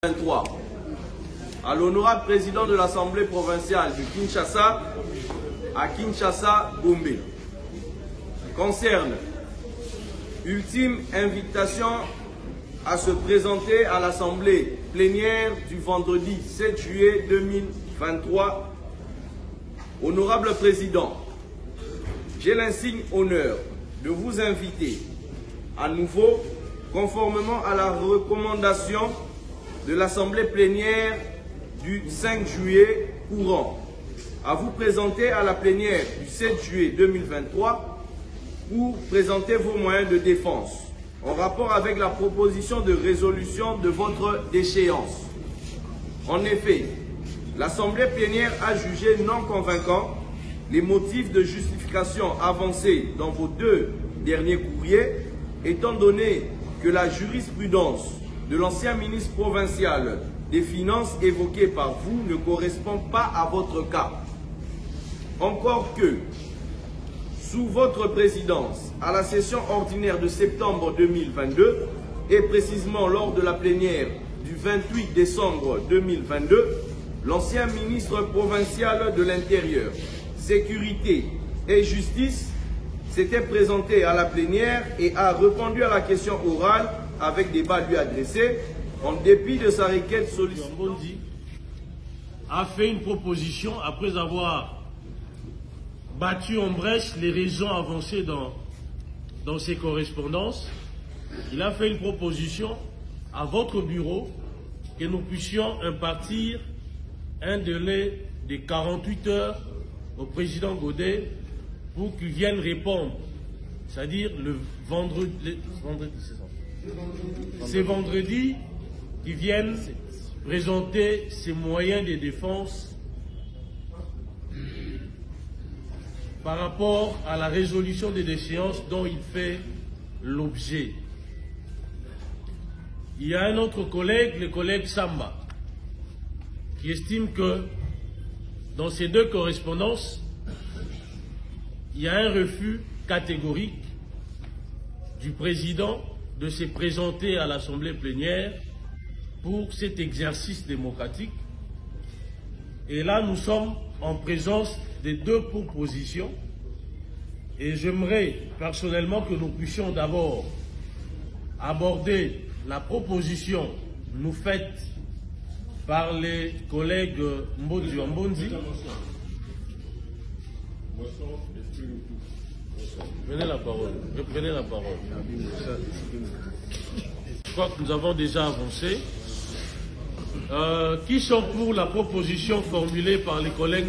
2023 à l'honorable président de l'Assemblée provinciale de Kinshasa à Kinshasa, Gombe. Concerne ultime invitation à se présenter à l'Assemblée plénière du vendredi 7 juillet 2023. Honorable président, j'ai l'insigne honneur de vous inviter à nouveau, conformément à la recommandation de l'Assemblée plénière du 5 juillet courant, à vous présenter à la plénière du 7 juillet 2023 pour présenter vos moyens de défense en rapport avec la proposition de résolution de votre déchéance. En effet, l'Assemblée plénière a jugé non convaincants les motifs de justification avancés dans vos deux derniers courriers, étant donné que la jurisprudence de l'ancien ministre provincial des Finances évoqué par vous ne correspond pas à votre cas. Encore que, sous votre présidence, à la session ordinaire de septembre 2022, et précisément lors de la plénière du 28 décembre 2022, l'ancien ministre provincial de l'Intérieur, Sécurité et Justice s'était présenté à la plénière et a répondu à la question orale avec débat lui adressé, en dépit de sa requête sollicitante. A fait une proposition après avoir battu en brèche les raisons avancées dans ses correspondances. Il a fait une proposition à votre bureau que nous puissions impartir un délai de 48 heures au président Godet pour qu'il vienne répondre, c'est-à-dire le vendredi, c'est vendredi qu'ils viennent présenter ses moyens de défense par rapport à la résolution des déchéances dont il fait l'objet. Il y a un autre collègue, le collègue Samba, qui estime que dans ces deux correspondances, il y a un refus catégorique du président de se présenter à l'Assemblée plénière pour cet exercice démocratique. Et là, nous sommes en présence des deux propositions. Et j'aimerais personnellement que nous puissions d'abord aborder la proposition nous faite par les collègues Mbodi Mbondi. Prenez la parole. Prenez la parole. Je crois que nous avons déjà avancé. Qui sont pour la proposition formulée par les collègues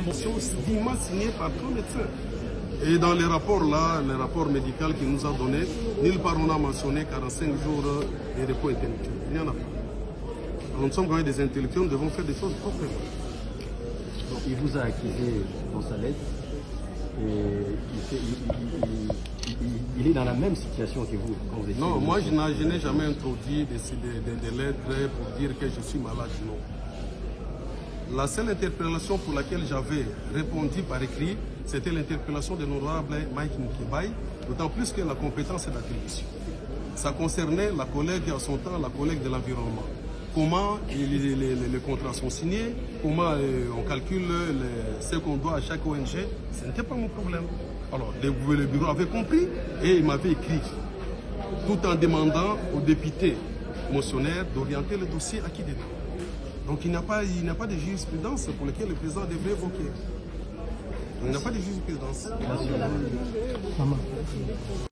dignement signée par 3 médecins. Et dans les rapports là, le rapport médical qu'il nous a donné, nulle part on a mentionné 45 jours de repos intellectuel. Il n'y en a pas. Alors, nous sommes quand même des intellectuels, nous devons faire des choses proprement. Donc, il vous a accusé dans sa lettre. Et il est dans la même situation que vous quand vous étiez. Non, moi je n'ai jamais introduit des lettres pour dire que je suis malade, non. La seule interpellation pour laquelle j'avais répondu par écrit, c'était l'interpellation de l'honorable Mike Nkibaye, d'autant plus que la compétence est d'attribution. Ça concernait la collègue à son temps, la collègue de l'environnement. Comment les contrats sont signés, comment on calcule ce qu'on doit à chaque ONG, ce n'était pas mon problème. Alors, le bureau avait compris et il m'avait écrit, tout en demandant aux députés motionnaires d'orienter le dossier à qui dedans. Donc, il n'y a pas de jurisprudence pour laquelle le président devrait évoquer. Il n'y a pas de jurisprudence.